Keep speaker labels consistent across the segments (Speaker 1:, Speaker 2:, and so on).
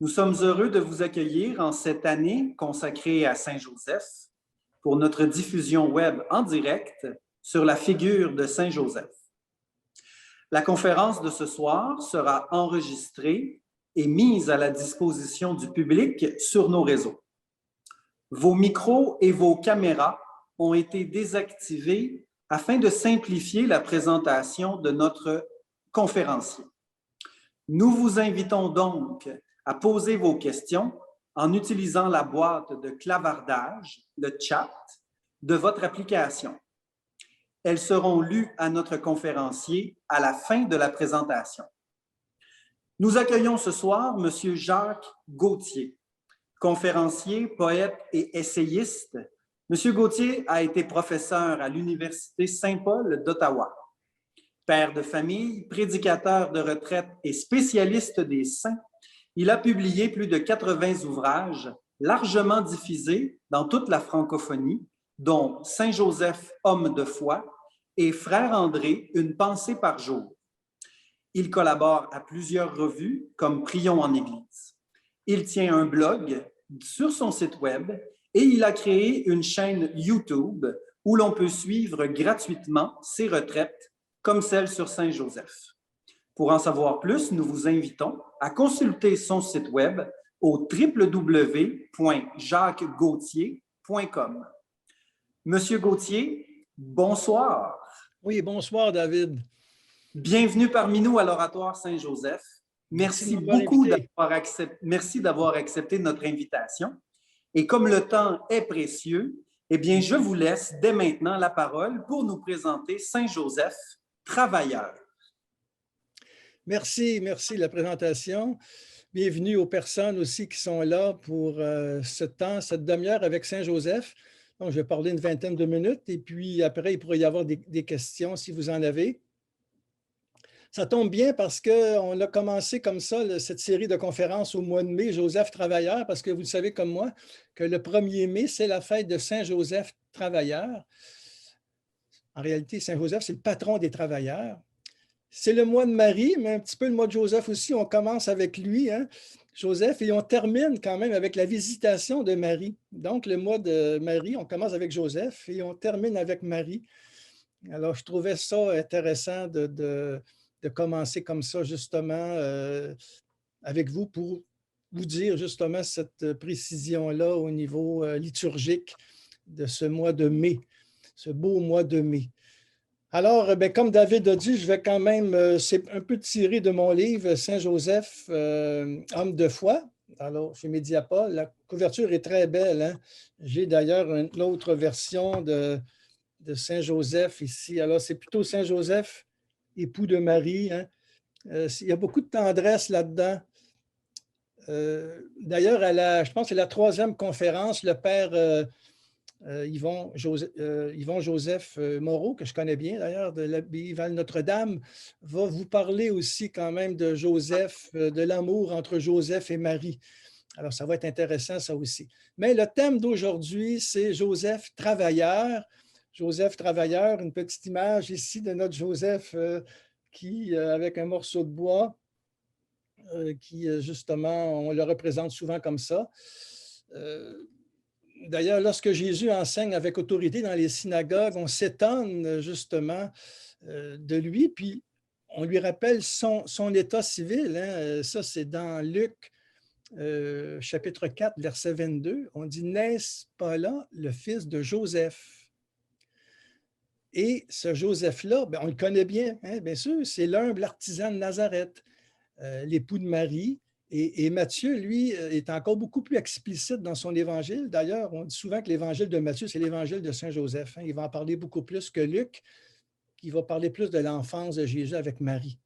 Speaker 1: Nous sommes heureux de vous accueillir en cette année consacrée à Saint Joseph pour notre diffusion web en direct sur la figure de Saint Joseph. La conférence de ce soir sera enregistrée et mise à la disposition du public sur nos réseaux. Vos micros et vos caméras ont été désactivés afin de simplifier la présentation de notre conférencier. Nous vous invitons donc à poser vos questions en utilisant la boîte de clavardage, le chat, de votre application. Elles seront lues à notre conférencier à la fin de la présentation. Nous accueillons ce soir M. Jacques Gauthier, conférencier, poète et essayiste. M. Gauthier a été professeur à l'Université Saint-Paul d'Ottawa. Père de famille, prédicateur de retraite et spécialiste des saints, il a publié plus de 80 ouvrages largement diffusés dans toute la francophonie, dont Saint Joseph, homme de foi, et Frère André, une pensée par jour. Il collabore à plusieurs revues comme Prions en Église. Il tient un blog sur son site web et il a créé une chaîne YouTube où l'on peut suivre gratuitement ses retraites comme celle sur Saint Joseph. Pour en savoir plus, nous vous invitons à consulter son site web au www.jacquesgauthier.com. Monsieur Gauthier, bonsoir.
Speaker 2: Oui, bonsoir David.
Speaker 1: Bienvenue parmi nous à l'Oratoire Saint-Joseph. Merci beaucoup d'avoir accepté notre invitation. Et comme le temps est précieux, eh bien, je vous laisse dès maintenant la parole pour nous présenter Saint Joseph, travailleur.
Speaker 2: Merci de la présentation. Bienvenue aux personnes aussi qui sont là pour ce temps, cette demi-heure avec Saint Joseph. Donc, je vais parler une vingtaine de minutes et puis après, il pourrait y avoir des questions si vous en avez. Ça tombe bien parce qu'on a commencé comme ça, cette série de conférences au mois de mai, Joseph Travailleur, parce que vous le savez comme moi, que le 1er mai, c'est la fête de Saint Joseph Travailleur. En réalité, Saint Joseph, c'est le patron des travailleurs. C'est le mois de Marie, mais un petit peu le mois de Joseph aussi. On commence avec lui, hein, Joseph, et on termine quand même avec la visitation de Marie. Donc, le mois de Marie, on commence avec Joseph et on termine avec Marie. Alors, je trouvais ça intéressant de commencer comme ça, justement, avec vous pour vous dire justement cette précision-là au niveau liturgique de ce mois de mai, ce beau mois de mai. Alors, comme David a dit, je vais quand même, c'est un peu tiré de mon livre Saint Joseph, homme de foi. Alors, chez Mediapart, la couverture est très belle, hein? J'ai d'ailleurs une autre version de Saint Joseph ici. Alors, c'est plutôt Saint Joseph, époux de Marie, hein? Il y a beaucoup de tendresse là-dedans. D'ailleurs, je pense que c'est la 3e conférence, le père Yvon Joseph Moreau, que je connais bien d'ailleurs, de l'abbaye Val-Notre-Dame, va vous parler aussi quand même de Joseph, de l'amour entre Joseph et Marie. Alors, ça va être intéressant, ça aussi. Mais le thème d'aujourd'hui, c'est Joseph travailleur. Joseph travailleur, une petite image ici de notre Joseph qui, avec un morceau de bois, qui, justement, on le représente souvent comme ça. D'ailleurs, lorsque Jésus enseigne avec autorité dans les synagogues, on s'étonne justement de lui, puis on lui rappelle son état civil. Hein. Ça, c'est dans Luc, chapitre 4, verset 22. On dit « N'est-ce pas là le fils de Joseph? » Et ce Joseph-là, on le connaît bien, hein, bien sûr, c'est l'humble artisan de Nazareth, l'époux de Marie. Et Matthieu, lui, est encore beaucoup plus explicite dans son évangile. D'ailleurs, on dit souvent que l'évangile de Matthieu, c'est l'évangile de Saint Joseph. Hein. Il va en parler beaucoup plus que Luc, qui va parler plus de l'enfance de Jésus avec Marie.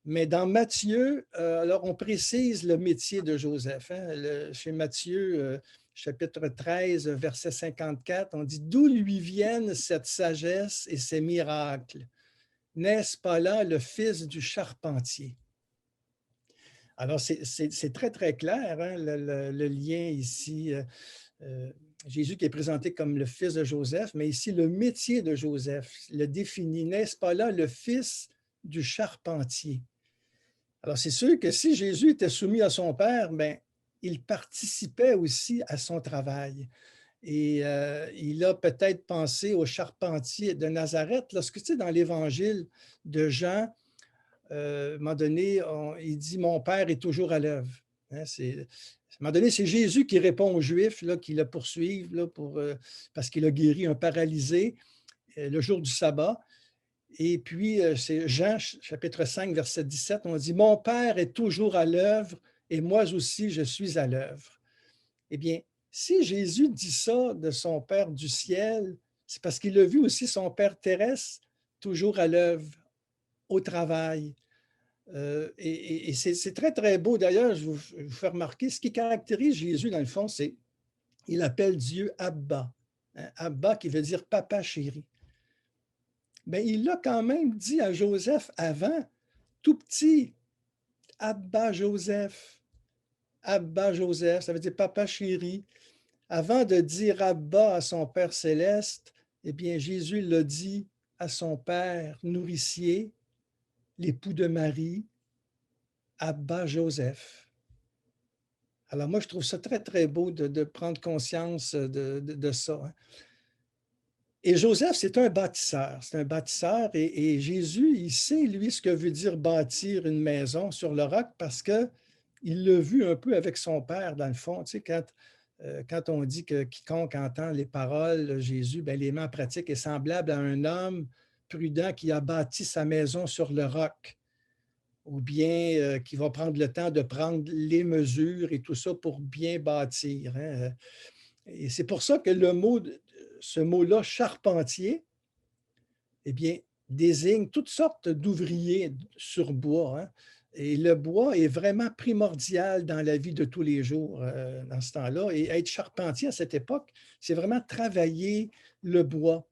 Speaker 2: Mais dans Matthieu, alors on précise le métier de Joseph. Hein. Chez Matthieu, chapitre 13, verset 54, on dit « D'où lui viennent cette sagesse et ces miracles? N'est-ce pas là le fils du charpentier? » Alors, c'est très, très clair, hein, le lien ici. Jésus qui est présenté comme le fils de Joseph, mais ici, le métier de Joseph le définit. N'est-ce pas là le fils du charpentier? Alors, c'est sûr que si Jésus était soumis à son Père, ben, il participait aussi à son travail. Et il a peut-être pensé au charpentier de Nazareth. Lorsque tu sais, dans l'Évangile de Jean, à un moment donné, il dit « Mon Père est toujours à l'œuvre. Hein, » à un moment donné, c'est Jésus qui répond aux Juifs là, qui le poursuivent là, parce qu'il a guéri un paralysé le jour du sabbat. Et puis, c'est Jean, chapitre 5, verset 17, on dit « Mon Père est toujours à l'œuvre et moi aussi, je suis à l'œuvre. » Eh bien, si Jésus dit ça de son Père du ciel, c'est parce qu'il a vu aussi son Père terrestre toujours à l'œuvre, au travail. Et c'est très, très beau. D'ailleurs, je vous fais remarquer, ce qui caractérise Jésus, dans le fond, c'est qu'il appelle Dieu Abba. Hein, Abba qui veut dire papa chéri. Mais il l'a quand même dit à Joseph avant, tout petit, Abba Joseph. Abba Joseph, ça veut dire papa chéri. Avant de dire Abba à son Père céleste, eh bien, Jésus l'a dit à son Père nourricier, l'époux de Marie, Abba Joseph. Alors moi, je trouve ça très, très beau de prendre conscience de ça. Hein. Et Joseph, c'est un bâtisseur. C'est un bâtisseur et Jésus, il sait, lui, ce que veut dire bâtir une maison sur le roc parce qu'il l'a vu un peu avec son père, dans le fond. Tu sais, quand on dit que quiconque entend les paroles de Jésus, bien, les met en pratique est semblable à un homme prudent qui a bâti sa maison sur le roc ou bien qui va prendre le temps de prendre les mesures et tout ça pour bien bâtir. Hein. Et c'est pour ça que ce mot-là, charpentier, eh bien, désigne toutes sortes d'ouvriers sur bois. Hein. Et le bois est vraiment primordial dans la vie de tous les jours dans ce temps-là. Et être charpentier à cette époque, c'est vraiment travailler le bois,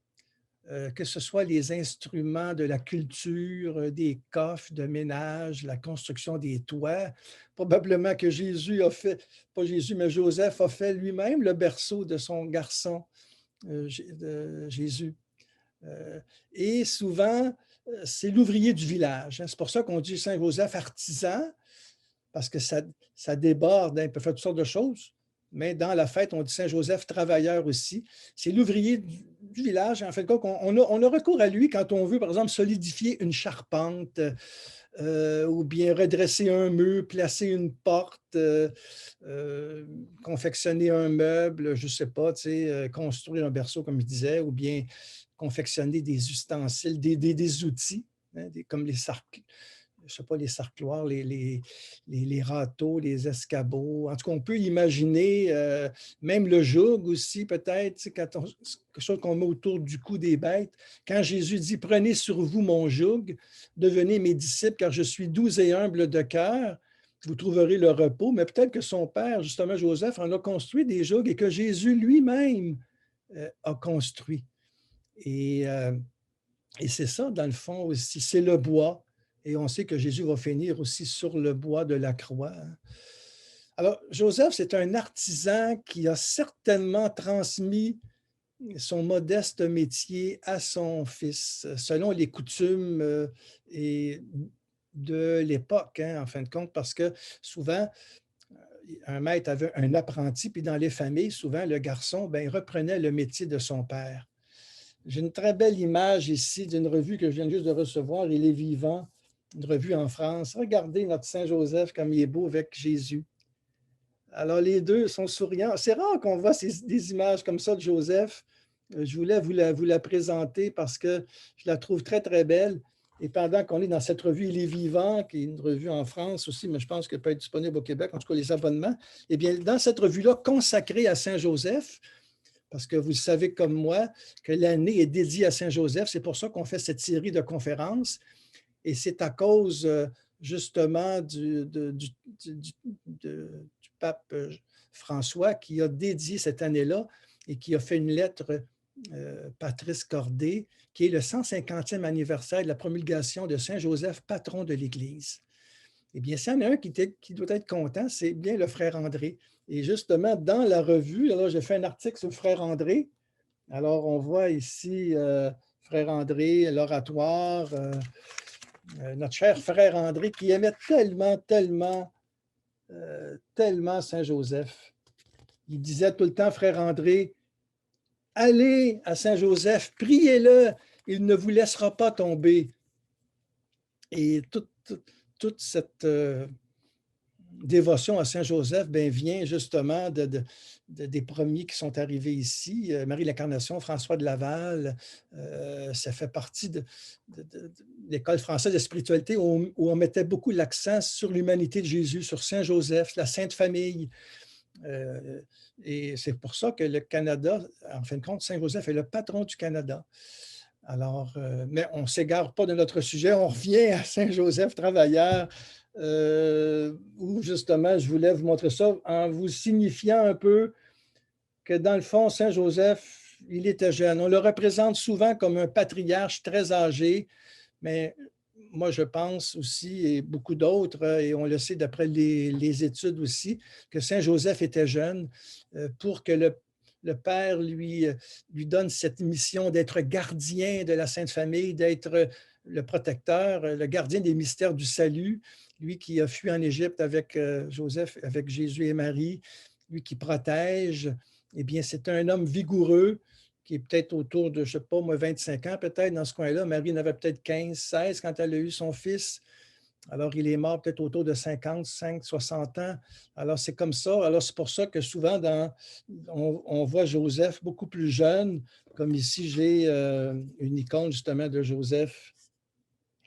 Speaker 2: que ce soit les instruments de la culture, des coffres de ménage, la construction des toits. Probablement que Jésus a fait, pas Jésus, mais Joseph a fait lui-même le berceau de son garçon, de Jésus. Et souvent, c'est l'ouvrier du village. Hein. C'est pour ça qu'on dit Saint-Joseph artisan, parce que ça déborde, hein, il peut faire toutes sortes de choses. Mais dans la fête, on dit Saint-Joseph travailleur aussi. C'est l'ouvrier du village. En fait, on a recours à lui quand on veut, par exemple, solidifier une charpente ou bien redresser un mur, placer une porte, confectionner un meuble, je ne sais pas, construire un berceau, comme je disais, ou bien confectionner des ustensiles, des outils, hein, comme les sarcles. Je ne sais pas, les sarcloirs, les râteaux, les escabeaux. En tout cas, on peut imaginer même le joug aussi, peut-être, quelque chose qu'on met autour du cou des bêtes. Quand Jésus dit « Prenez sur vous mon joug, devenez mes disciples, car je suis doux et humble de cœur, vous trouverez le repos. » Mais peut-être que son père, justement Joseph, en a construit des jougs et que Jésus lui-même a construit. Et c'est ça, dans le fond, aussi, c'est le bois. Et on sait que Jésus va finir aussi sur le bois de la croix. Alors, Joseph, c'est un artisan qui a certainement transmis son modeste métier à son fils, selon les coutumes et de l'époque, hein, en fin de compte, parce que souvent, un maître avait un apprenti, puis dans les familles, souvent, le garçon, ben, il reprenait le métier de son père. J'ai une très belle image ici d'une revue que je viens juste de recevoir, Il est vivant, une revue en France. Regardez notre Saint-Joseph comme il est beau avec Jésus. Alors, les deux sont souriants. C'est rare qu'on voit des images comme ça de Joseph. Je voulais vous la présenter parce que je la trouve très, très belle. Et pendant qu'on est dans cette revue Il est vivant, qui est une revue en France aussi, mais je pense qu'elle peut être disponible au Québec, en tout cas les abonnements, eh bien, dans cette revue-là consacrée à Saint-Joseph, parce que vous savez comme moi que l'année est dédiée à Saint-Joseph. C'est pour ça qu'on fait cette série de conférences. Et c'est à cause justement du pape François qui a dédié cette année-là et qui a fait une lettre, Patrice Corday, qui est le 150e anniversaire de la promulgation de Saint-Joseph, patron de l'Église. Eh bien, s'il y en a un qui doit être content, c'est bien le frère André. Et justement, dans la revue, là, j'ai fait un article sur le frère André. Alors, on voit ici frère André, l'oratoire. notre cher frère André, qui aimait tellement, tellement, tellement Saint-Joseph. Il disait tout le temps, frère André, allez à Saint-Joseph, priez-le, il ne vous laissera pas tomber. Et toute cette dévotion à Saint-Joseph vient justement des premiers qui sont arrivés ici. Marie l'Incarnation, François de Laval, ça fait partie de l'école française de spiritualité où on mettait beaucoup l'accent sur l'humanité de Jésus, sur Saint-Joseph, la Sainte Famille. Et c'est pour ça que le Canada, en fin de compte, Saint-Joseph est le patron du Canada. Alors, mais on ne s'égare pas de notre sujet, on revient à Saint-Joseph travailleur, où justement, je voulais vous montrer ça en vous signifiant un peu que dans le fond, Saint-Joseph, il était jeune. On le représente souvent comme un patriarche très âgé, mais moi, je pense aussi, et beaucoup d'autres, et on le sait d'après les études aussi, que Saint-Joseph était jeune pour que le Père lui donne cette mission d'être gardien de la Sainte Famille, d'être le protecteur, le gardien des mystères du salut, lui qui a fui en Égypte avec Joseph, avec Jésus et Marie, lui qui protège. Eh bien, c'est un homme vigoureux qui est peut-être autour de, je ne sais pas, moi, 25 ans peut-être dans ce coin-là. Marie en avait peut-être 15, 16 quand elle a eu son fils. Alors, il est mort peut-être autour de 55, 60 ans. Alors, c'est comme ça. Alors, c'est pour ça que souvent, on voit Joseph beaucoup plus jeune. Comme ici, j'ai une icône justement de Joseph.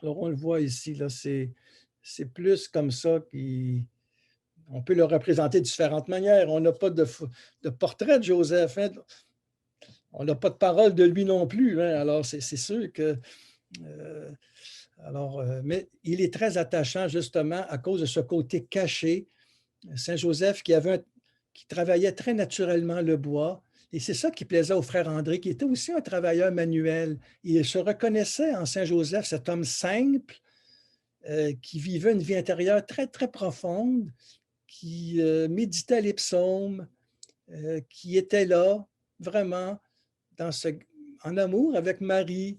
Speaker 2: Alors, on le voit ici, là, c'est plus comme ça on peut le représenter de différentes manières. On n'a pas de portrait de Joseph. Hein. On n'a pas de parole de lui non plus. Hein. Alors, c'est sûr que... mais il est très attachant justement à cause de ce côté caché. Saint-Joseph qui travaillait très naturellement le bois. Et c'est ça qui plaisait au frère André, qui était aussi un travailleur manuel. Il se reconnaissait en Saint-Joseph, cet homme simple, qui vivait une vie intérieure très, très profonde, qui méditait les psaumes, qui était là, vraiment, en amour avec Marie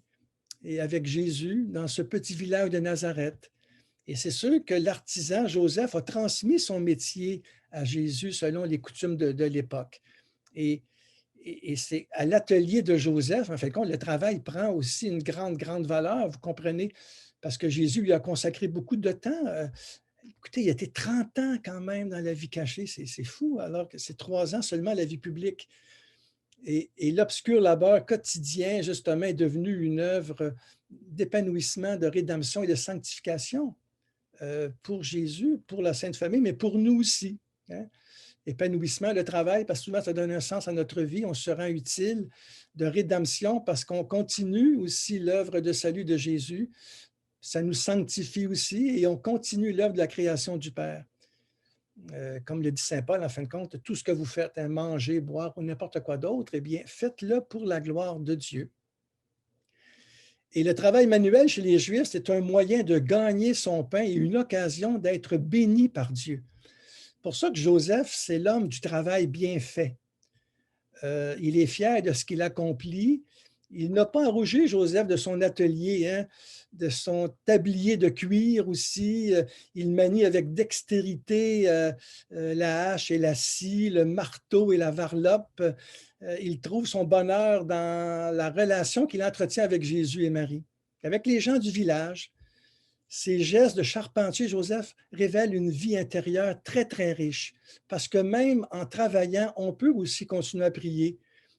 Speaker 2: et avec Jésus, dans ce petit village de Nazareth. Et c'est sûr que l'artisan Joseph a transmis son métier à Jésus selon les coutumes de l'époque. Et c'est à l'atelier de Joseph, en fait, le travail prend aussi une grande, grande valeur, vous comprenez, parce que Jésus lui a consacré beaucoup de temps. Écoutez, il a été 30 ans quand même dans la vie cachée, c'est fou, alors que c'est 3 ans seulement la vie publique. Et l'obscur labeur quotidien, justement, est devenu une œuvre d'épanouissement, de rédemption et de sanctification pour Jésus, pour la Sainte Famille, mais pour nous aussi. Hein? Épanouissement, le travail, parce que souvent, ça donne un sens à notre vie, on se rend utile, de rédemption, parce qu'on continue aussi l'œuvre de salut de Jésus. Ça nous sanctifie aussi et on continue l'œuvre de la création du Père. Comme le dit saint Paul, en fin de compte, tout ce que vous faites, hein, manger, boire ou n'importe quoi d'autre, eh bien, faites-le pour la gloire de Dieu. Et le travail manuel chez les Juifs, c'est un moyen de gagner son pain et une occasion d'être béni par Dieu. Pour ça que Joseph, c'est l'homme du travail bien fait. Il est fier de ce qu'il accomplit. Il n'a pas à rougir, Joseph, de son atelier, hein, de son tablier de cuir aussi. Il manie avec dextérité la hache et la scie, le marteau et la varlope. Il trouve son bonheur dans la relation qu'il entretient avec Jésus et Marie, avec les gens du village. Ces gestes de charpentier, Joseph, révèlent une vie intérieure très, très riche, parce que même en travaillant, on peut aussi continuer à prier,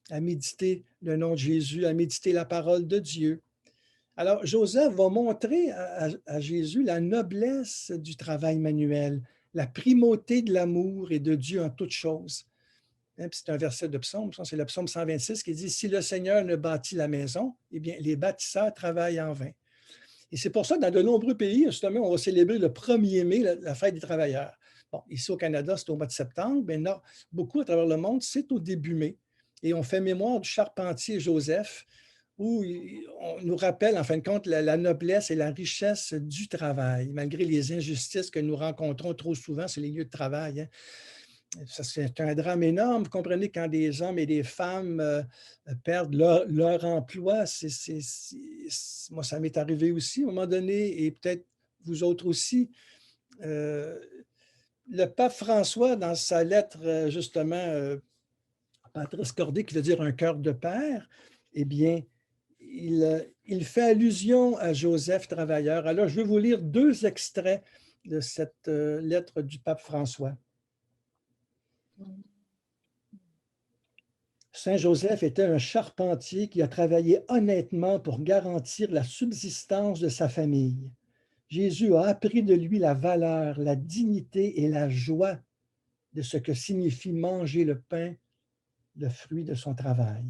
Speaker 2: à méditer le nom de Jésus, à méditer la parole de Dieu. Alors, Joseph va montrer à Jésus la noblesse du travail manuel, la primauté de l'amour et de Dieu en toutes choses. C'est un verset de psaume, c'est le psaume 126 qui dit « Si le Seigneur ne bâtit la maison, eh bien, les bâtisseurs travaillent en vain. » Et c'est pour ça que dans de nombreux pays, justement, on va célébrer le 1er mai, la fête des travailleurs. Bon, ici au Canada, c'est au mois de septembre, mais non, beaucoup à travers le monde, c'est au début mai. Et on fait mémoire du charpentier Joseph, où on nous rappelle, en fin de compte, la noblesse et la richesse du travail, malgré les injustices que nous rencontrons trop souvent sur les lieux de travail. Hein. Ça, c'est un drame énorme. Vous comprenez, quand des hommes et des femmes perdent leur emploi, moi, ça m'est arrivé aussi à un moment donné, et peut-être vous autres aussi. Le pape François, dans sa lettre, justement, Patris Cordé, qui veut dire un cœur de père, eh bien, il fait allusion à Joseph travailleur. Alors, je vais vous lire 2 extraits de cette lettre du pape François. Saint Joseph était un charpentier qui a travaillé honnêtement pour garantir la subsistance de sa famille. Jésus a appris de lui la valeur, la dignité et la joie de ce que signifie manger le pain, le fruit de son travail.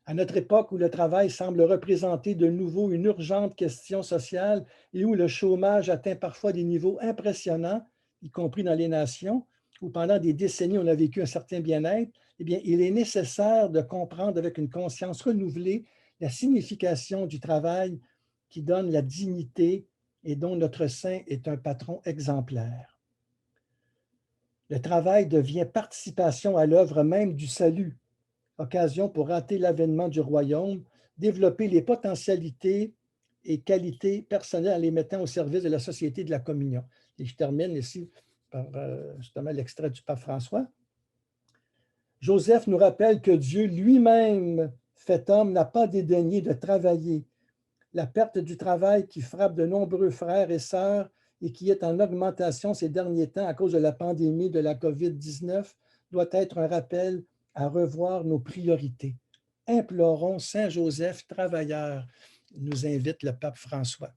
Speaker 2: À notre époque où le travail semble représenter de nouveau une urgente question sociale et où le chômage atteint parfois des niveaux impressionnants, y compris dans les nations, où pendant des décennies on a vécu un certain bien-être, eh bien, il est nécessaire de comprendre avec une conscience renouvelée la signification du travail qui donne la dignité et dont notre Saint est un patron exemplaire. Le travail devient participation à l'œuvre même du salut, occasion pour rater l'avènement du royaume, développer les potentialités et qualités personnelles en les mettant au service de la société de la communion. Et je termine ici par justement l'extrait du pape François. Joseph nous rappelle que Dieu lui-même, fait homme, n'a pas dédaigné de travailler. La perte du travail qui frappe de nombreux frères et sœurs et qui est en augmentation ces derniers temps à cause de la pandémie de la COVID-19 doit être un rappel à revoir nos priorités. Implorons Saint Joseph, travailleur, nous invite le pape François.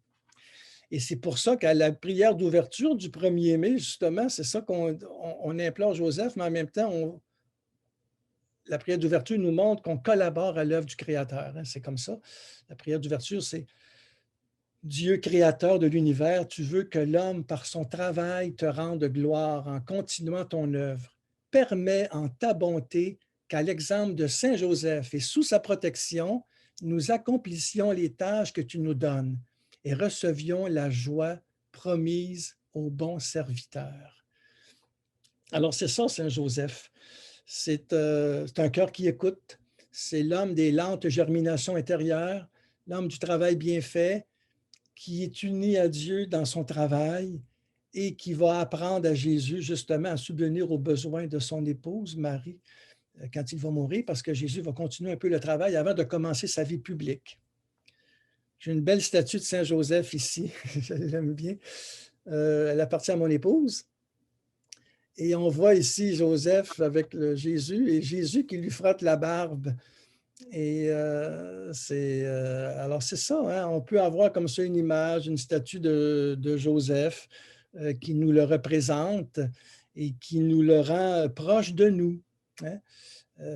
Speaker 2: Et c'est pour ça qu'à la prière d'ouverture du 1er mai, justement, c'est ça qu'on implore Joseph, mais en même temps, la prière d'ouverture nous montre qu'on collabore à l'œuvre du Créateur. C'est comme ça. La prière d'ouverture, c'est Dieu créateur de l'univers, tu veux que l'homme, par son travail, te rende gloire en continuant ton œuvre. Permets en ta bonté qu'à l'exemple de Saint Joseph et sous sa protection, nous accomplissions les tâches que tu nous donnes et recevions la joie promise aux bons serviteurs. Alors, c'est ça, Saint Joseph. C'est un cœur qui écoute. C'est l'homme des lentes germinations intérieures, l'homme du travail bien fait, qui est uni à Dieu dans son travail et qui va apprendre à Jésus justement à subvenir aux besoins de son épouse, Marie, quand il va mourir, parce que Jésus va continuer un peu le travail avant de commencer sa vie publique. J'ai une belle statue de Saint Joseph ici, je l'aime bien. Elle appartient à mon épouse. Et on voit ici Joseph avec Jésus et Jésus qui lui frotte la barbe. Et alors c'est ça, hein? On peut avoir comme ça une image, une statue de Joseph qui nous le représente et qui nous le rend proche de nous, hein?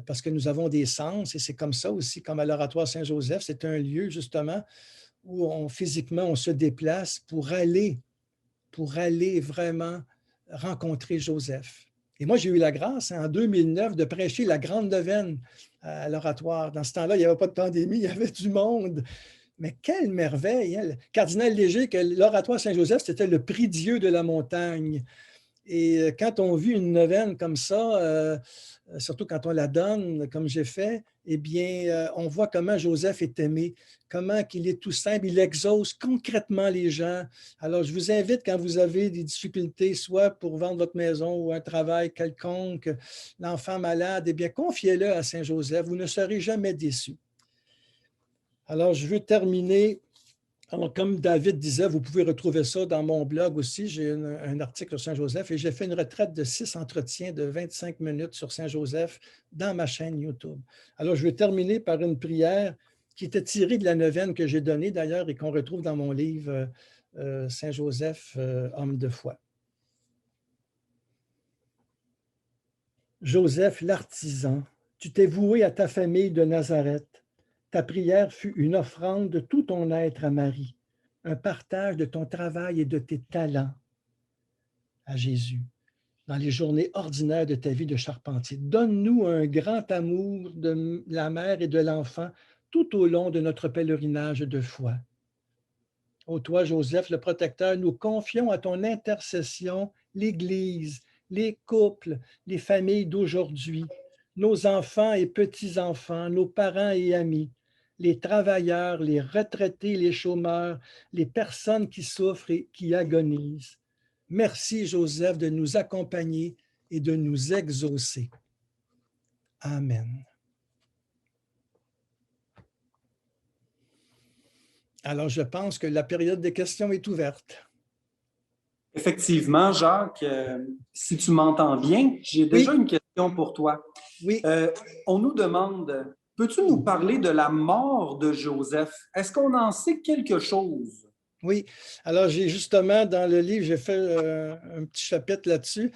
Speaker 2: Parce que nous avons des sens et c'est comme ça aussi, comme à l'Oratoire Saint-Joseph, c'est un lieu justement où physiquement on se déplace pour aller vraiment rencontrer Joseph. Et moi, j'ai eu la grâce, en 2009, de prêcher la Grande Neuvaine à l'Oratoire. Dans ce temps-là, il n'y avait pas de pandémie, il y avait du monde. Mais quelle merveille! Hein? Le cardinal Léger, que l'Oratoire Saint-Joseph, c'était le prix Dieu de la montagne. Et quand on vit une neuvaine comme ça, surtout quand on la donne, comme j'ai fait, eh bien, on voit comment Joseph est aimé, comment qu'il est tout simple, il exauce concrètement les gens. Alors, je vous invite, quand vous avez des difficultés, soit pour vendre votre maison ou un travail quelconque, l'enfant malade, eh bien, confiez-le à Saint Joseph, vous ne serez jamais déçus. Alors, je veux terminer. Alors, comme David disait, vous pouvez retrouver ça dans mon blog aussi. J'ai un article sur Saint-Joseph et j'ai fait une retraite de 6 entretiens de 25 minutes sur Saint-Joseph dans ma chaîne YouTube. Alors, je vais terminer par une prière qui était tirée de la neuvaine que j'ai donnée d'ailleurs et qu'on retrouve dans mon livre Saint-Joseph, homme de foi. Joseph l'artisan, tu t'es voué à ta famille de Nazareth. Ta prière fut une offrande de tout ton être à Marie, un partage de ton travail et de tes talents à Jésus dans les journées ordinaires de ta vie de charpentier. Donne-nous un grand amour de la mère et de l'enfant tout au long de notre pèlerinage de foi. Ô toi, Joseph, le protecteur, nous confions à ton intercession l'Église les couples, les familles d'aujourd'hui, nos enfants et petits-enfants, nos parents et amis, les travailleurs, les retraités, les chômeurs, les personnes qui souffrent et qui agonisent. Merci, Joseph, de nous accompagner et de nous exaucer. Amen. Alors, je pense que la période des questions est ouverte.
Speaker 1: Effectivement, Jacques, si tu m'entends bien, j'ai déjà
Speaker 2: Oui.
Speaker 1: une question pour toi.
Speaker 2: Oui.
Speaker 1: On nous demande, peux-tu nous parler de la mort de Joseph? Est-ce qu'on en sait quelque chose?
Speaker 2: Oui. Alors, j'ai justement, dans le livre, j'ai fait un petit chapitre là-dessus.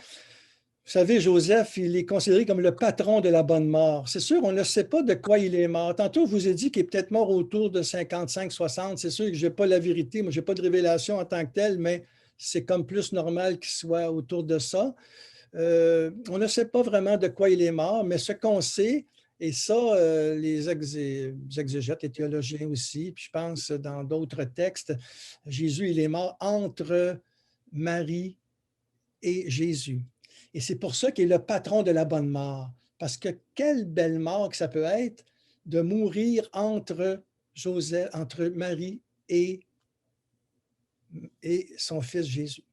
Speaker 2: Vous savez, Joseph, il est considéré comme le patron de la bonne mort. C'est sûr, on ne sait pas de quoi il est mort. Tantôt, je vous ai dit qu'il est peut-être mort autour de 55-60. C'est sûr que je n'ai pas la vérité. Moi, je n'ai pas de révélation en tant que telle, mais c'est comme plus normal qu'il soit autour de ça. On ne sait pas vraiment de quoi il est mort, mais ce qu'on sait, et ça, les exégètes, les théologiens aussi, puis je pense dans d'autres textes, Jésus, il est mort entre Marie et Jésus. Et c'est pour ça qu'il est le patron de la bonne mort. Parce que quelle belle mort que ça peut être de mourir entre Marie et son fils Jésus.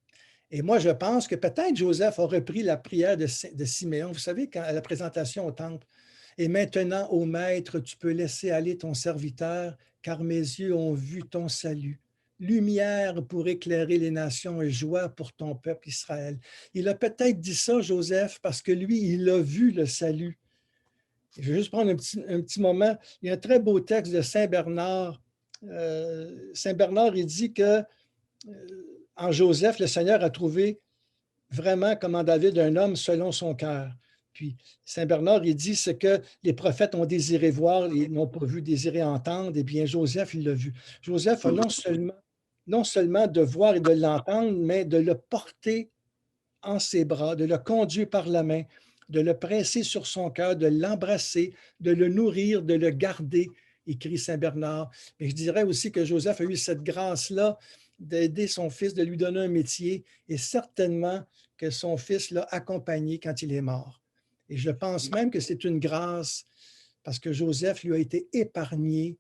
Speaker 2: Et moi, je pense que peut-être Joseph a repris la prière de Siméon. Vous savez, à la présentation au temple, « Et maintenant, ô Maître, tu peux laisser aller ton serviteur, car mes yeux ont vu ton salut. Lumière pour éclairer les nations et joie pour ton peuple Israël. » Il a peut-être dit ça, Joseph, parce que lui, il a vu le salut. Je vais juste prendre un petit moment. Il y a un très beau texte de Saint Bernard. Saint Bernard, il dit que en Joseph, le Seigneur a trouvé vraiment, comme en David, un homme selon son cœur. Puis Saint Bernard, il dit ce que les prophètes ont désiré voir, ils n'ont pas vu, désiré entendre, et bien Joseph, il l'a vu. Joseph a non seulement de voir et de l'entendre, mais de le porter en ses bras, de le conduire par la main, de le presser sur son cœur, de l'embrasser, de le nourrir, de le garder, écrit Saint Bernard. Mais je dirais aussi que Joseph a eu cette grâce-là d'aider son fils, de lui donner un métier, et certainement que son fils l'a accompagné quand il est mort. Et je pense même que c'est une grâce parce que Joseph lui a été épargné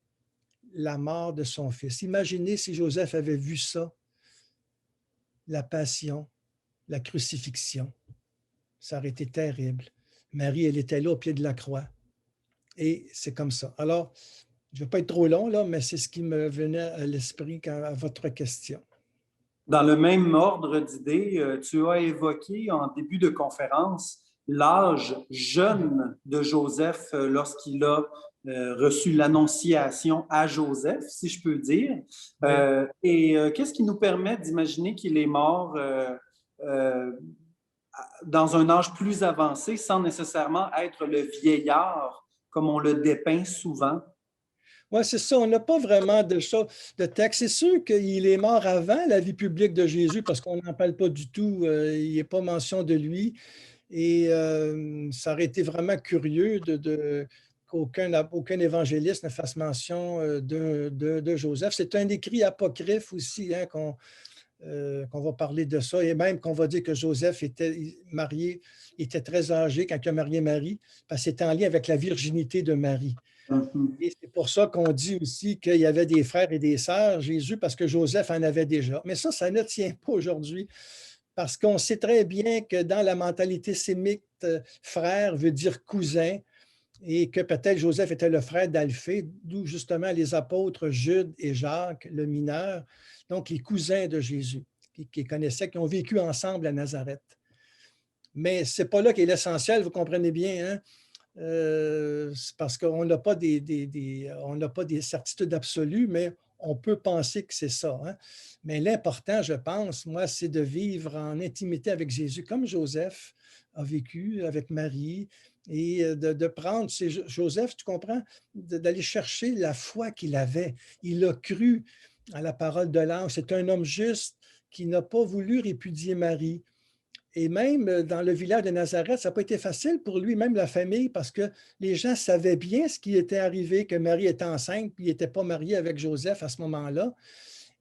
Speaker 2: la mort de son fils. Imaginez si Joseph avait vu ça, la passion, la crucifixion. Ça aurait été terrible. Marie, elle était là au pied de la croix. Et c'est comme ça. Alors, je ne vais pas être trop long, là, mais c'est ce qui me venait à l'esprit à votre question.
Speaker 1: Dans le même ordre d'idées, tu as évoqué en début de conférence l'âge jeune de Joseph lorsqu'il a reçu l'annonciation à Joseph, si je peux dire. Qu'est-ce qui nous permet d'imaginer qu'il est mort dans un âge plus avancé sans nécessairement être le vieillard comme on le dépeint souvent?
Speaker 2: Oui, c'est ça. On n'a pas vraiment de texte. C'est sûr qu'il est mort avant la vie publique de Jésus parce qu'on n'en parle pas du tout. Il n'y a pas mention de lui. Et ça aurait été vraiment curieux qu'aucun évangéliste ne fasse mention de Joseph. C'est un écrit apocryphe aussi, hein, qu'on va parler de ça, et même qu'on va dire que Joseph était marié, était très âgé quand il a marié Marie, parce que c'était en lien avec la virginité de Marie. Et c'est pour ça qu'on dit aussi qu'il y avait des frères et des sœurs, Jésus, parce que Joseph en avait déjà. Mais ça ne tient pas aujourd'hui, parce qu'on sait très bien que dans la mentalité sémite, frère veut dire cousin, et que peut-être Joseph était le frère d'Alphée, d'où justement les apôtres Jude et Jacques, le mineur, donc les cousins de Jésus, qui connaissaient, qui ont vécu ensemble à Nazareth. Mais ce n'est pas là qu'est l'essentiel, vous comprenez bien, hein? C'est parce qu'on n'a pas on n'a pas des certitudes absolues, mais on peut penser que c'est ça, hein? Mais l'important, je pense, moi, c'est de vivre en intimité avec Jésus, comme Joseph a vécu avec Marie, et de prendre, Joseph, tu comprends, d'aller chercher la foi qu'il avait. Il a cru à la parole de l'ange. C'est un homme juste qui n'a pas voulu répudier Marie. Et même dans le village de Nazareth, ça n'a pas été facile pour lui, même la famille, parce que les gens savaient bien ce qui était arrivé, que Marie était enceinte, puis il n'était pas marié avec Joseph à ce moment-là.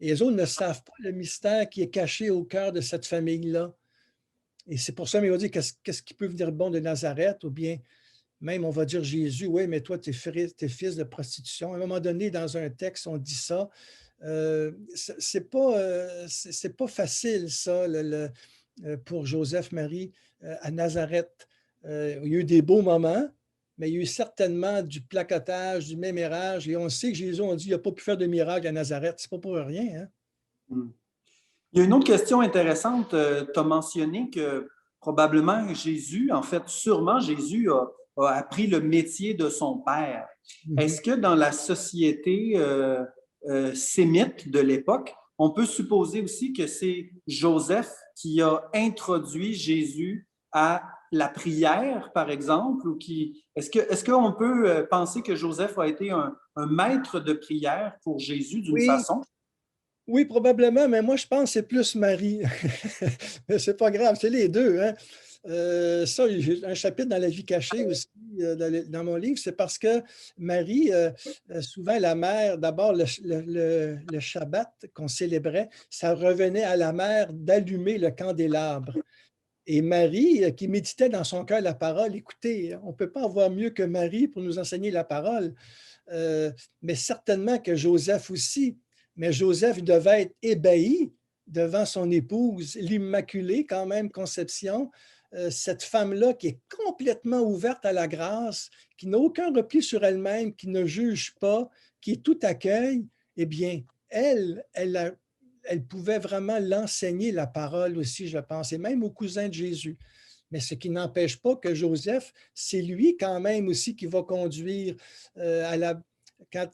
Speaker 2: Et les autres ne savent pas le mystère qui est caché au cœur de cette famille-là. Et c'est pour ça, mais on dit, qu'est-ce qui peut venir bon de Nazareth? Ou bien, même on va dire Jésus, oui, mais toi, tu es fils de prostitution. À un moment donné, dans un texte, on dit ça. C'est pas facile, ça, pour Joseph-Marie à Nazareth. Il y a eu des beaux moments, mais il y a eu certainement du placotage, du mémérage. Et on sait que Jésus, on dit, il n'a pas pu faire de miracle à Nazareth. C'est pas pour rien, hein?
Speaker 1: Hmm. Il y a une autre question intéressante. Tu as mentionné que probablement Jésus, en fait, sûrement Jésus a appris le métier de son père. Est-ce que dans la société sémite de l'époque, on peut supposer aussi que c'est Joseph qui a introduit Jésus à la prière, par exemple, ou est-ce qu'on peut penser que Joseph a été un maître de prière pour Jésus d'une
Speaker 2: Oui,
Speaker 1: façon?
Speaker 2: oui, probablement, mais moi, je pense que c'est plus Marie. Mais c'est pas grave, c'est les deux, hein. Ça, j'ai un chapitre dans la vie cachée aussi, dans mon livre, c'est parce que Marie, souvent la mère, d'abord le Shabbat qu'on célébrait, ça revenait à la mère d'allumer le candélabre. Et Marie, qui méditait dans son cœur la parole, écoutez, on ne peut pas avoir mieux que Marie pour nous enseigner la parole. Euh, mais certainement que Joseph aussi. Mais Joseph devait être ébahi devant son épouse, l'Immaculée, quand même, Conception, cette femme-là qui est complètement ouverte à la grâce, qui n'a aucun repli sur elle-même, qui ne juge pas, qui est tout accueil. Eh bien, elle pouvait vraiment l'enseigner, la parole aussi, je pense, et même aux cousins de Jésus. Mais ce qui n'empêche pas que Joseph, c'est lui quand même aussi qui va conduire à la... Quand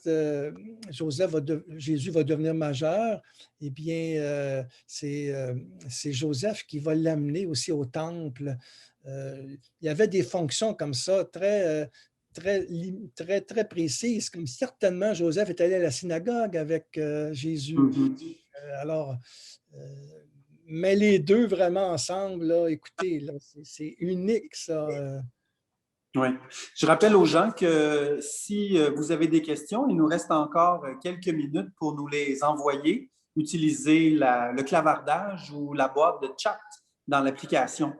Speaker 2: Jésus va devenir majeur, eh bien, c'est Joseph qui va l'amener aussi au temple. Il y avait des fonctions comme ça, très précises, comme certainement Joseph est allé à la synagogue avec Jésus.
Speaker 1: Mhm.
Speaker 2: Alors, mais les deux vraiment ensemble, là, écoutez, là, c'est unique, ça.
Speaker 1: Oui. Je rappelle aux gens que si vous avez des questions, il nous reste encore quelques minutes pour nous les envoyer. Utilisez le clavardage ou la boîte de chat dans l'application.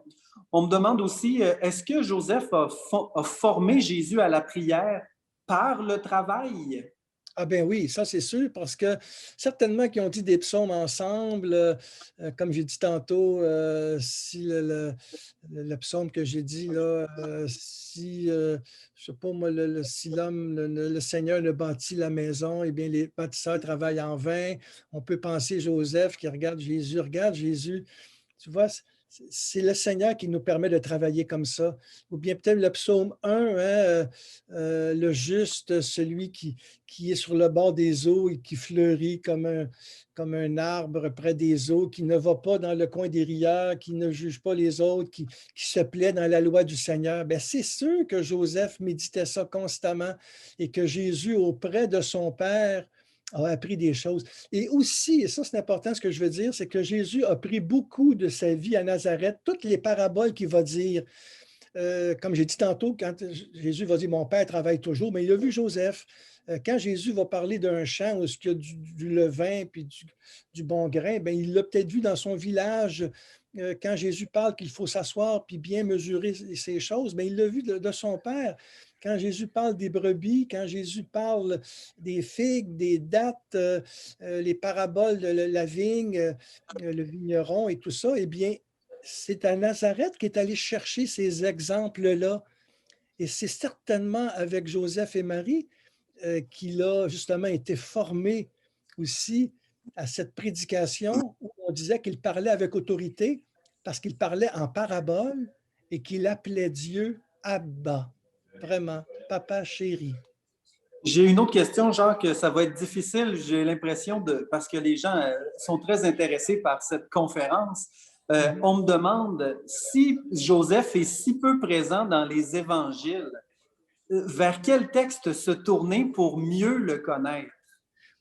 Speaker 1: On me demande aussi, est-ce que Joseph a formé Jésus à la prière par le travail?
Speaker 2: Ah ben oui, ça c'est sûr, parce que certainement qu'ils ont dit des psaumes ensemble, comme j'ai dit tantôt, si le psaume que j'ai dit là, si, je sais pas moi, si l'homme, le Seigneur ne bâtit la maison, eh bien les bâtisseurs travaillent en vain. On peut penser Joseph qui regarde Jésus, tu vois, c'est le Seigneur qui nous permet de travailler comme ça. Ou bien peut-être le psaume 1, hein, le juste, celui qui est sur le bord des eaux et qui fleurit comme un arbre près des eaux, qui ne va pas dans le coin des rieurs, qui ne juge pas les autres, qui se plaît dans la loi du Seigneur. Bien, c'est sûr que Joseph méditait ça constamment et que Jésus, auprès de son Père, a appris des choses. Et aussi, et ça c'est important, ce que je veux dire, c'est que Jésus a pris beaucoup de sa vie à Nazareth, toutes les paraboles qu'il va dire. Comme j'ai dit tantôt, quand Jésus va dire mon Père travaille toujours, mais il a vu Joseph. Quand Jésus va parler d'un champ où il y a du levain puis du bon grain, ben, il l'a peut-être vu dans son village. Quand Jésus parle qu'il faut s'asseoir puis bien mesurer ces choses, mais il l'a vu de son Père. Quand Jésus parle des brebis, quand Jésus parle des figues, des dattes, les paraboles de la vigne, le vigneron et tout ça, eh bien, c'est à Nazareth qu'il est allé chercher ces exemples-là. Et c'est certainement avec Joseph et Marie qu'il a justement été formé aussi à cette prédication où on disait qu'il parlait avec autorité parce qu'il parlait en parabole et qu'il appelait Dieu Abba. Vraiment, papa chéri.
Speaker 1: J'ai une autre question, Jacques, ça va être difficile, j'ai l'impression, parce que les gens sont très intéressés par cette conférence. On me demande si Joseph est si peu présent dans les évangiles, vers quel texte se tourner pour mieux le connaître?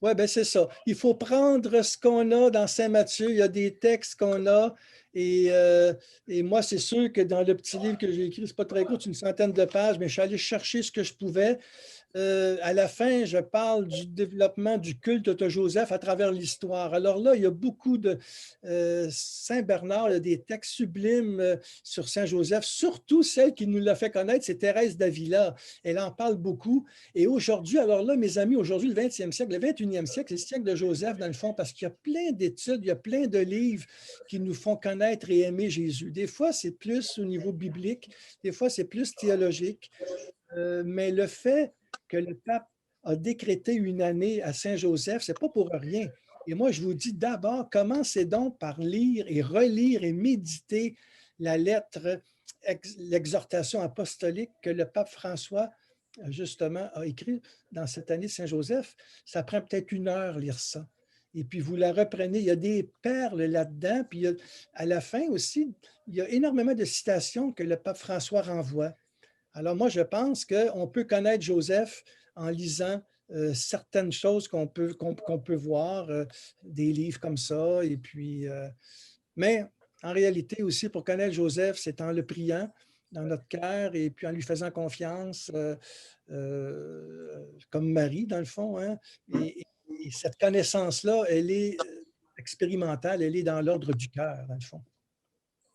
Speaker 2: Oui, ben c'est ça. Il faut prendre ce qu'on a dans Saint Matthieu. Il y a des textes qu'on a Et moi, c'est sûr que dans le petit livre que j'ai écrit, ce n'est pas très gros, c'est une centaine de pages, mais je suis allé chercher ce que je pouvais. À la fin, je parle du développement du culte de Joseph à travers l'histoire. Alors là, il y a beaucoup de Saint Bernard, il y a des textes sublimes sur Saint Joseph, surtout celle qui nous l'a fait connaître, c'est Thérèse d'Avila. Elle en parle beaucoup. Et aujourd'hui, alors là, mes amis, aujourd'hui, le 20e siècle, le 21e siècle, c'est le siècle de Joseph, dans le fond, parce qu'il y a plein d'études, il y a plein de livres qui nous font connaître et aimer Jésus. Des fois, c'est plus au niveau biblique, des fois, c'est plus théologique. Mais le fait que le pape a décrété une année à Saint-Joseph, ce n'est pas pour rien. Et moi, je vous dis d'abord, commencez donc par lire et relire et méditer la lettre, l'exhortation apostolique que le pape François, justement, a écrit dans cette année de Saint-Joseph. Ça prend peut-être 1 heure lire ça. Et puis, vous la reprenez. Il y a des perles là-dedans. Puis, à la fin aussi, il y a énormément de citations que le pape François renvoie. Alors, moi, je pense qu'on peut connaître Joseph en lisant certaines choses qu'on peut voir, des livres comme ça. Et puis, mais en réalité aussi, pour connaître Joseph, c'est en le priant dans notre cœur et puis en lui faisant confiance, comme Marie, dans le fond. Hein. Et cette connaissance-là, elle est expérimentale, elle est dans l'ordre du cœur, dans le fond.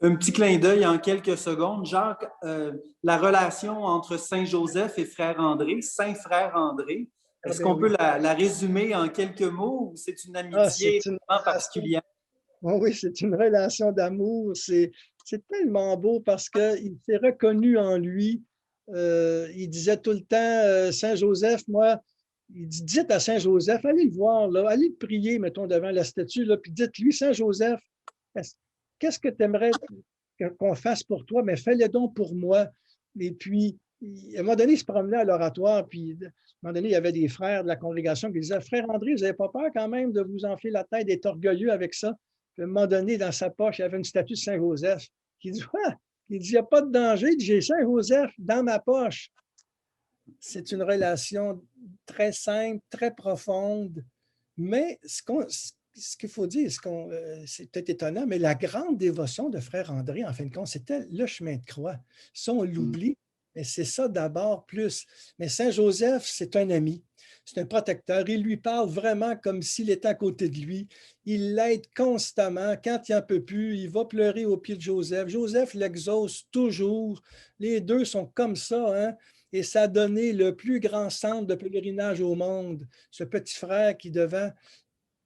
Speaker 1: Un petit clin d'œil en quelques secondes. Jacques, la relation entre Saint-Joseph et Frère André, Saint-Frère André, est-ce qu'on peut la résumer en quelques mots ou c'est une amitié vraiment particulière?
Speaker 2: Oui, c'est une relation d'amour. C'est tellement beau parce qu'il s'est reconnu en lui. Il disait tout le temps, Saint-Joseph, moi, il dit, dites à Saint-Joseph, allez le voir, là, allez le prier, mettons, devant la statue, là, puis dites-lui, Saint-Joseph, qu'est-ce que tu aimerais qu'on fasse pour toi? Mais fais-le donc pour moi. Et puis, à un moment donné, il se promenait à l'oratoire, puis à un moment donné, il y avait des frères de la congrégation qui disaient, Frère André, vous n'avez pas peur quand même de vous enfler la tête, d'être orgueilleux avec ça? Puis à un moment donné, dans sa poche, il y avait une statue de Saint-Joseph. Il dit, il dit, il n'y a pas de danger, j'ai Saint-Joseph dans ma poche. C'est une relation très simple, très profonde, mais ce qu'il faut dire, c'est peut-être étonnant, mais la grande dévotion de Frère André, en fin de compte, c'était le chemin de croix. Ça, on l'oublie, mais c'est ça d'abord plus. Mais Saint-Joseph, c'est un ami, c'est un protecteur. Il lui parle vraiment comme s'il était à côté de lui. Il l'aide constamment. Quand il n'en peut plus, il va pleurer aux pieds de Joseph. Joseph l'exauce toujours. Les deux sont comme ça, hein? Et ça a donné le plus grand centre de pèlerinage au monde. Ce petit frère qui, devant,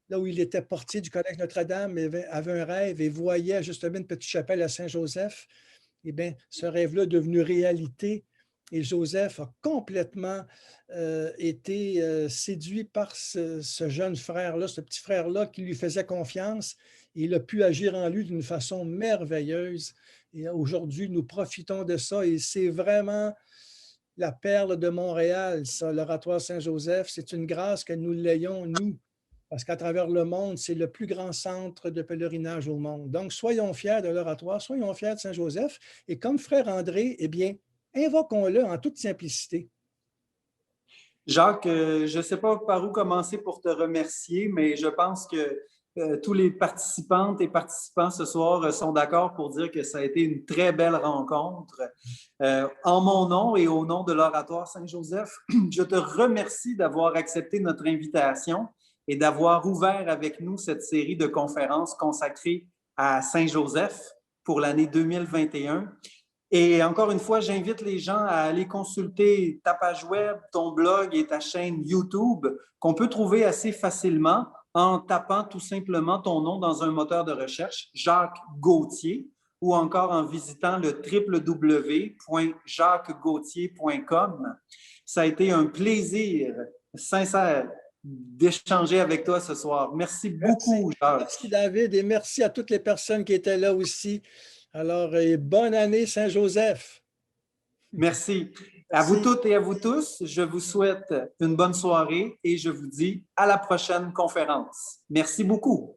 Speaker 2: là où il était portier du Collège Notre-Dame, avait un rêve et voyait justement une petite chapelle à Saint-Joseph. Eh bien, ce rêve-là est devenu réalité. Et Joseph a complètement été séduit par ce jeune frère-là, ce petit frère-là qui lui faisait confiance. Et il a pu agir en lui d'une façon merveilleuse. Et aujourd'hui, nous profitons de ça. Et c'est vraiment la perle de Montréal, ça, l'oratoire Saint-Joseph. C'est une grâce que nous l'ayons, nous, parce qu'à travers le monde, c'est le plus grand centre de pèlerinage au monde. Donc, soyons fiers de l'oratoire, soyons fiers de Saint-Joseph. Et comme Frère André, eh bien, invoquons-le en toute simplicité.
Speaker 1: Jacques, je ne sais pas par où commencer pour te remercier, mais je pense que tous les participantes et participants ce soir sont d'accord pour dire que ça a été une très belle rencontre. En mon nom et au nom de l'Oratoire Saint-Joseph, je te remercie d'avoir accepté notre invitation et d'avoir ouvert avec nous cette série de conférences consacrées à Saint-Joseph pour l'année 2021. Et encore une fois, j'invite les gens à aller consulter ta page web, ton blog et ta chaîne YouTube qu'on peut trouver assez facilement en tapant tout simplement ton nom dans un moteur de recherche, Jacques Gauthier, ou encore en visitant le www.jacquesgauthier.com. Ça a été un plaisir sincère d'échanger avec toi ce soir. Merci beaucoup, Jacques.
Speaker 2: Merci, David, et merci à toutes les personnes qui étaient là aussi. Alors, bonne année, Saint-Joseph.
Speaker 1: Merci. À vous toutes et à vous tous, je vous souhaite une bonne soirée et je vous dis à la prochaine conférence. Merci beaucoup.